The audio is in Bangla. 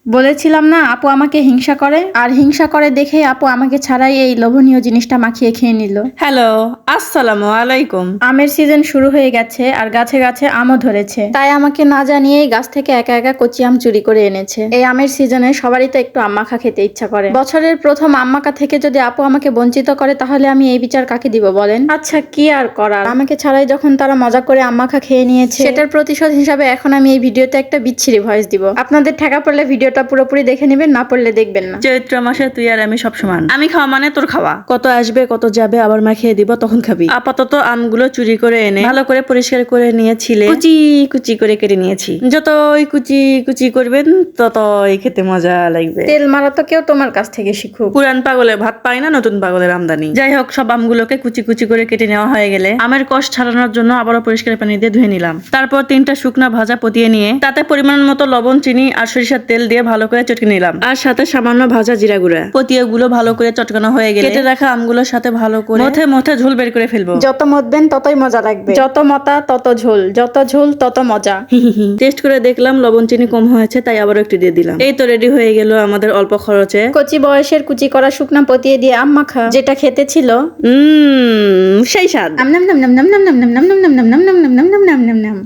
বলেছিলাম না আপু আমাকে হিংসা করে, আর হিংসা করে দেখে আপু আমাকে ছাড়াই এই লোভনীয় জিনিসটা মাখিয়ে খেয়ে নিল। হ্যালো, আসসালামু আলাইকুম। আমের সিজন শুরু হয়ে গেছে আর গাছে গাছে আমও ধরেছে, তাই আমাকে না জানিয়েই গাছ থেকে একা একা কচি আম চুরি করে এনেছে। এই আমের সিজনে সবারই তো একটু আম মাখা খেতে ইচ্ছা করে। বছরের প্রথম আম মাখা থেকে যদি আপু আমাকে বঞ্চিত করে তাহলে আমি এই বিচার কাকে দিব বলেন? আচ্ছা কি আর করার, আমাকে ছাড়াই যখন তারা মজা করে আম মাখা খেয়ে নিয়েছে, সেটার প্রতিশোধ হিসাবে এখন আমি এই ভিডিওতে একটা বিচ্ছিরি ভয়েস দিব। আপনাদের ঠেকা পড়লে ভিডিওটা পুরোপুরি দেখে নেবেন, না পড়লে দেখবেন না। চৈত্র মাসে তুই আর আমি সব সমান। আমি খাওয়া মানে তোর খাওয়া। কত আসবে কত যাবে, আবার মাখিয়ে দিব তখন খাবি। আপাতত আমগুলো চুরি করে এনে ভালো করে পরিষ্কার করে নিয়েছিলে, কুচি কুচি করে কেটে নিয়েছি। যতই কুচি কুচি করবেন ততই খেতে মজা লাগবে। তেল মারা তো কেউ তোমার কাছ থেকে শিখুক। পুরান পাগলে ভাত পায় না, নতুন পাগলের আমদানি। যাই হোক, সব আমগুলোকে কুচি কুচি করে কেটে নেওয়া হয়ে গেলে আমের কষ ছাড়ানোর জন্য আবারও পরিষ্কার পানি দিয়ে ধুয়ে নিলাম। তারপর 3টা শুকনা ভাজা পতিয়ে নিয়ে তাতে পরিমাণ মতো লবণ, চিনি আর সরিষার তেল দিয়ে ভালো করে চটকে নিলাম, আর সাথে সামান্য ভাজা জিরা গুঁড়া। পতিয়ে গুলো ভালো করে চটকানো হয়ে গেলে কেটে রাখা আমগুলোর সাথে ভালো করে মথে মথে ঝোল বের করে ফেলবো। যত মতবেন ততই মজা লাগবে, যত মতা তত ঝোল, যত ঝোল তত মজা। টেস্ট করে দেখলাম লবণ চিনি কম হয়েছে, তাই আবার একটু দিয়ে দিলাম। এই তো রেডি হয়ে গেল আমাদের অল্প খরচে কচি বয়সের কুচি করা শুকনা পতিয়ে দিয়ে আম মাখা, যেটা খেতে ছিল সেই স্বাদ। নাম নাম নাম নাম নাম নাম নাম নাম নাম নাম নাম নাম নাম নাম নাম নাম নাম নাম।